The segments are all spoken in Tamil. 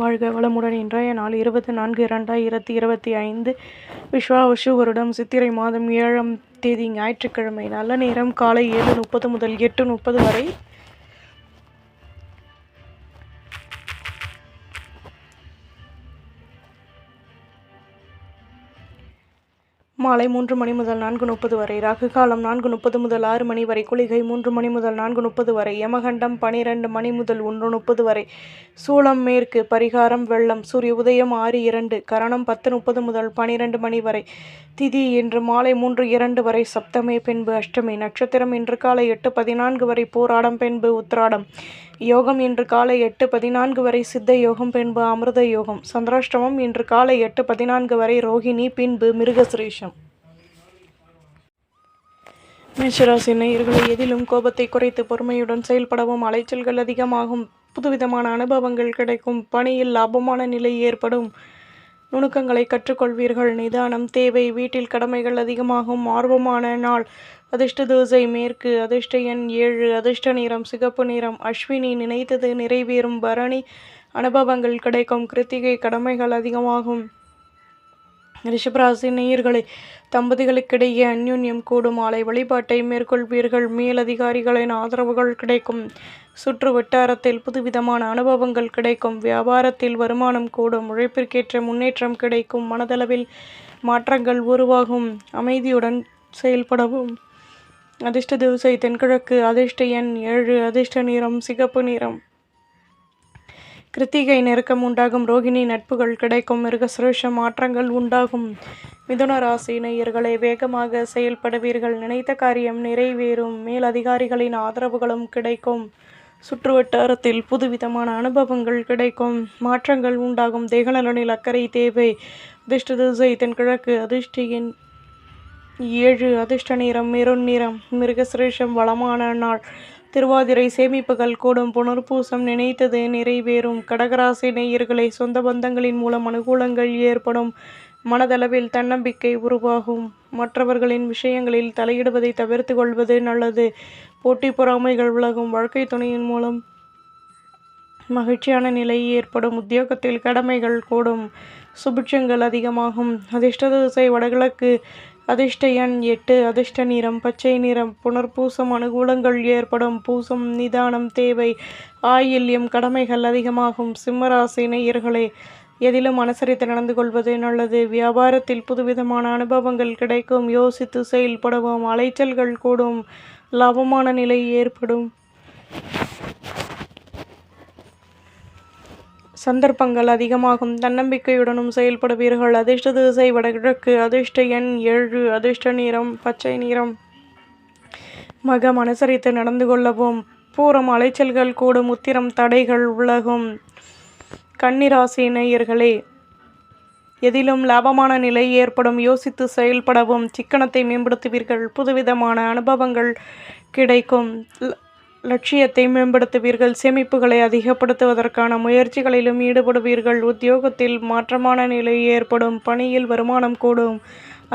வாழ்க வளமுடன். இன்றைய நாள் 24/2/2025 விஸ்வாவசு வருடம் சித்திரை மாதம் 7ஆம் தேதி ஞாயிற்றுக்கிழமை. நல்ல நேரம் காலை 7:30 முதல் 8:30 வரை. மாலை 3 மணி முதல் 4:30 வரை. ராகு காலம் 4:30 முதல் 6 மணி வரை. குளிகை 3 மணி முதல் 4:30 வரை. யமகண்டம் 12 மணி முதல் 1:30 வரை. சூலம் மேற்கு. பரிகாரம் வெள்ளம். சூரிய உதயம் 6:02. கரணம் 10:30 முதல் 12 மணி வரை. திதி இன்று மாலை 3:02 வரை. சப்தமே பின்பு அஷ்டமி. நட்சத்திரம் இன்று காலை 8:14 வரை. போராடம் பின்பு உத்திராடம். யோகம் இன்று காலை 8:14 வரை. சித்த யோகம் பின்பு அமிர்த யோகம். சந்திராஷ்டமம் இன்று காலை 8:14 வரை. ரோகிணி பின்பு மிருகசிரீஷம். மேஷராசி நேயர்களே, எதிலும் கோபத்தை குறைத்து பொறுமையுடன் செயல்படவும். அலைச்சல்கள் அதிகமாகும். புதுவிதமான அனுபவங்கள் கிடைக்கும். பணியில் லாபமான நிலை ஏற்படும். நுணுக்கங்களை கற்றுக்கொள்வீர்கள். நிதானம் தேவை. வீட்டில் கடமைகள் அதிகமாகும். ஆர்வமான நாள். அதிர்ஷ்ட திசை மேற்கு. அதிர்ஷ்ட எண் 7. அதிர்ஷ்ட நிறம் சிகப்பு நிறம். அஸ்வினி நினைத்தது நிறைவேறும். பரணி அனுபவங்கள் கிடைக்கும். கிருத்திகை கடமைகள் அதிகமாகும். ரிஷபராசி நேயர்களே, தம்பதிகளுக்கிடையே அந்யோன்யம் கூடும். ஆலை வழிபாட்டை மேற்கொள்வீர்கள். மேலதிகாரிகளின் ஆதரவுகள் கிடைக்கும். சுற்று வட்டாரத்தில் புதுவிதமான அனுபவங்கள் கிடைக்கும். வியாபாரத்தில் வருமானம் கூடும். உழைப்பிற்கேற்ற முன்னேற்றம் கிடைக்கும். மனதளவில் மாற்றங்கள் உருவாகும். அமைதியுடன் செயல்படவும். அதிர்ஷ்ட திசை தென்கிழக்கு. அதிர்ஷ்ட எண் 7. அதிர்ஷ்ட நிறம் சிகப்பு நிறம். கிருத்திகை நெருக்கம் உண்டாகும். ரோகிணி நட்புகள் கிடைக்கும். மிருகசிரேஷம் மாற்றங்கள் உண்டாகும். மிதுன ராசி நேயர்களே, வேகமாக செயல்படுவீர்கள். நினைத்த காரியம் நிறைவேறும். மேல் அதிகாரிகளின் ஆதரவுகளும் கிடைக்கும். சுற்று வட்டாரத்தில் புதுவிதமான அனுபவங்கள் கிடைக்கும். மாற்றங்கள் உண்டாகும். தேகநலனில் அக்கறை தேவை. அதிர்ஷ்ட திசை தென்கிழக்கு. அதிர்ஷ்ட எண் 7. அதிர்ஷ்ட நிறம் மெரூன் நிறம். மிருகசிரேஷம் வளமான நாள். திருவாதிரை சேமிப்புகள் கூடும். புனர்பூசம் நினைத்தது நிறைவேறும். கடகராசி நேயர்களே, சொந்த பந்தங்களின் மூலம் அனுகூலங்கள் ஏற்படும். மனதளவில் தன்னம்பிக்கை உருவாகும். மற்றவர்களின் விஷயங்களில் தலையிடுவதை தவிர்த்து கொள்வது நல்லது. போட்டி பொறாமைகள் விலகும். வாழ்க்கை துணையின் மூலம் மகிழ்ச்சியான நிலை ஏற்படும். உத்தியோகத்தில் கடமைகள் கூடும். சுபிட்சங்கள் அதிகமாகும். அதிர்ஷ்ட திசை வடகிழக்கு. அதிர்ஷ்ட எண் 8. அதிர்ஷ்ட நிறம் பச்சை நிறம். புனர்பூசம் அனுகூலங்கள் ஏற்படும். பூசம் நிதானம் தேவை. ஆயில்யம் கடமைகள் அதிகமாகும். சிம்மராசி நேயர்களே, எதிலும் அனுசரித்து நடந்து கொள்வது நல்லது. வியாபாரத்தில் புதுவிதமான அனுபவங்கள் கிடைக்கும். யோசித்து செயல்படவும். அலைச்சல்கள் கூடும். லாபமான நிலை ஏற்படும். சந்தர்ப்பங்கள் அதிகமாகும். தன்னம்பிக்கையுடனும் செயல்படுவீர்கள். அதிர்ஷ்ட திசை வடகிழக்கு. அதிர்ஷ்ட எண் 7. அதிர்ஷ்ட நிறம் பச்சை நிறம். மகம் அனுசரித்து நடந்து கொள்ளவும். பூரம் அலைச்சல்கள் கூடும். உத்திரம் தடைகள் விலகும். கன்னிராசி நேயர்களே, எதிலும் லாபமான நிலை ஏற்படும். யோசித்து செயல்படவும். சிக்கனத்தை மேம்படுத்துவீர்கள். புதுவிதமான அனுபவங்கள் கிடைக்கும். லட்சியத்தை மேம்படுத்துவீர்கள். சேமிப்புகளை அதிகப்படுத்துவதற்கான முயற்சிகளிலும் ஈடுபடுவீர்கள். உத்தியோகத்தில் மாற்றமான நிலை ஏற்படும். பணியில் வருமானம் கூடும்.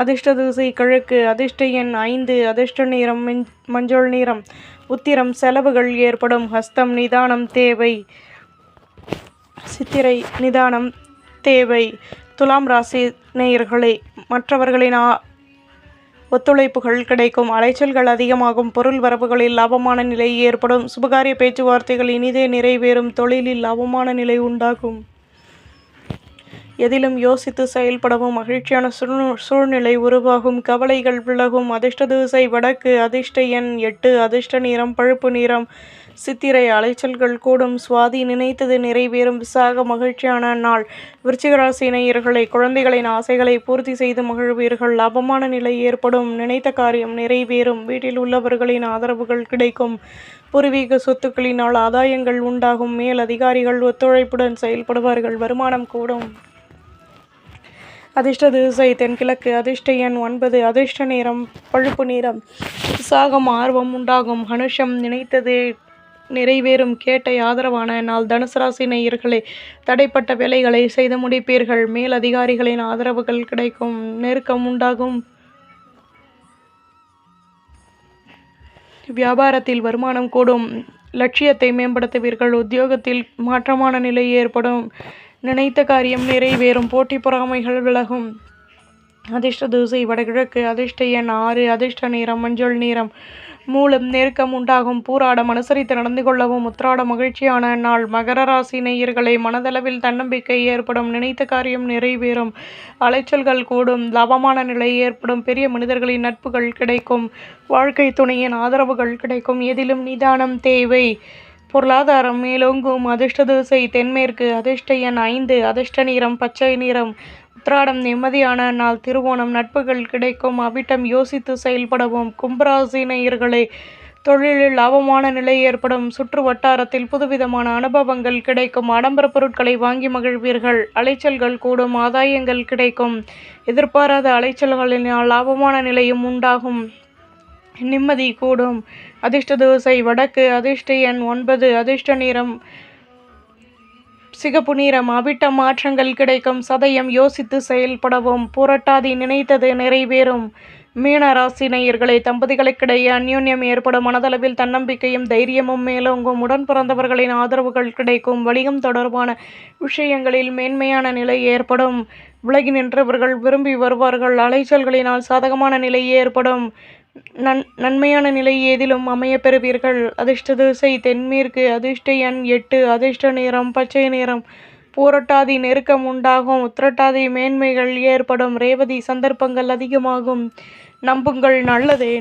அதிர்ஷ்ட திசை கிழக்கு. அதிர்ஷ்ட எண் 5. அதிர்ஷ்ட நிறம் மஞ்சள் நிறம். உத்திரம் செலவுகள் ஏற்படும். ஹஸ்தம் நிதானம் தேவை. சித்திரை நிதானம் தேவை. துலாம் ராசி நேயர்களே, மற்றவர்களின் ஒத்துழைப்புகள் கிடைக்கும். அலைச்சல்கள் அதிகமாகும். பொருள் வரவுகளில் லாபமான நிலை ஏற்படும். சுபகாரிய பேச்சுவார்த்தைகள் இனிதே நிறைவேறும். தொழிலில் லாபமான நிலை உண்டாகும். எதிலும் யோசித்து செயல்படவும். மகிழ்ச்சியான சூழ்நிலை உருவாகும். கவலைகள் விலகும். அதிர்ஷ்ட திசை வடக்கு. அதிர்ஷ்ட எண் 8. அதிர்ஷ்ட நிறம் பழுப்பு நிறம். சித்திரை அலைச்சல்கள் கூடும். சுவாதி நினைத்தது நிறைவேறும். விசாக மகிழ்ச்சியான நாள். விருச்சிகராசி நேயர்களே, குழந்தைகளின் ஆசைகளை பூர்த்தி செய்து மகிழ்வீர்கள். லாபமான நிலை ஏற்படும். நினைத்த காரியம் நிறைவேறும். வீட்டில் உள்ளவர்களின் ஆதரவுகள் கிடைக்கும். பூர்வீக சொத்துக்களினால் ஆதாயங்கள் உண்டாகும். மேல் அதிகாரிகள் ஒத்துழைப்புடன் செயல்படுவார்கள். வருமானம் கூடும். அதிர்ஷ்ட திசை தென்கிழக்கு. அதிர்ஷ்ட எண் 9. அதிர்ஷ்ட நிறம் பழுப்பு நிறம். விசாகம் ஆர்வம் உண்டாகும். அனுஷம் நினைத்தது நிறைவேறும். கேட்டை ஆதரவான நாள். தனுசு ராசி நேயர்களே, தடைப்பட்ட வேலைகளை செய்து முடிப்பீர்கள். மேல் அதிகாரிகளின் ஆதரவுகள் கிடைக்கும். நெருக்கம் உண்டாகும். வியாபாரத்தில் வருமானம் கூடும். லட்சியத்தை மேம்படுத்துவீர்கள். உத்தியோகத்தில் மாற்றமான நிலை ஏற்படும். நினைத்த காரியம் நிறைவேறும். போட்டி பொறாமைகள் விலகும். அதிர்ஷ்ட திசை வடகிழக்கு. அதிர்ஷ்ட எண் 6. அதிர்ஷ்ட நிறம் மஞ்சள் நிறம். மூலம் நெருக்கம் உண்டாகும். பூராடம் அனுசரித்து நடந்து கொள்ளவும். உத்திராடம் மகிழ்ச்சியான நாள். மகர ராசி நேயர்களே, மனதளவில் தன்னம்பிக்கை ஏற்படும். நினைத்த காரியம் நிறைவேறும். அலைச்சல்கள் கூடும். லாபமான நிலை ஏற்படும். பெரிய மனிதர்களின் நட்புகள் கிடைக்கும். வாழ்க்கை துணையின் ஆதரவுகள் கிடைக்கும். எதிலும் நிதானம் தேவை. பொருளாதாரம் மேலோங்கும். அதிர்ஷ்ட திசை தென்மேற்கு. அதிர்ஷ்ட எண் 5. அதிர்ஷ்ட நிறம் பச்சை நிறம். உத்திராடம் நிம்மதியான நாள். திருவோணம் நட்புகள் கிடைக்கும். அவிட்டம் யோசித்து செயல்படவும். கும்பராசி நேயர்களே, தொழிலில் லாபமான நிலை ஏற்படும். சுற்று வட்டாரத்தில் புதுவிதமான அனுபவங்கள் கிடைக்கும். ஆடம்பர பொருட்களை வாங்கி மகிழ்வீர்கள். அலைச்சல்கள் கூடும். ஆதாயங்கள் கிடைக்கும். எதிர்பாராத அலைச்சல்களினால் லாபமான நிலையும் உண்டாகும். நிம்மதி கூடும். அதிர்ஷ்ட திசை வடக்கு. அதிர்ஷ்ட எண் 9. அதிர்ஷ்ட நிறம் சிகப்பு நிறம். அவிட்ட மாற்றங்கள் கிடைக்கும். சதயம் யோசித்து செயல்படவும். புரட்டாதி நினைத்தது நிறைவேறும். மீன ராசி நேயர்களே, தம்பதிகளுக்கிடையே அந்யோன்யம் ஏற்படும். மனதளவில் தன்னம்பிக்கையும் தைரியமும் மேலோங்கும். உடன் பிறந்தவர்களின் ஆதரவுகள் கிடைக்கும். வணிகம் தொடர்பான விஷயங்களில் மேன்மையான நிலை ஏற்படும். விலகி நின்றவர்கள் விரும்பி வருவார்கள். அலைச்சல்களினால் சாதகமான நிலை ஏற்படும். நன்மையான நிலை ஏதிலும் அமைய பெறுவீர்கள். அதிர்ஷ்ட திசை தென்மேற்கு. அதிர்ஷ்ட எண் 8. அதிர்ஷ்ட நிறம் பச்சை நிறம். பூரட்டாதி நெருக்கம் உண்டாகும். உத்திரட்டாதி மேன்மைகள் ஏற்படும். ரேவதி சந்தர்ப்பங்கள் அதிகமாகும். நம்புங்கள், நல்லதே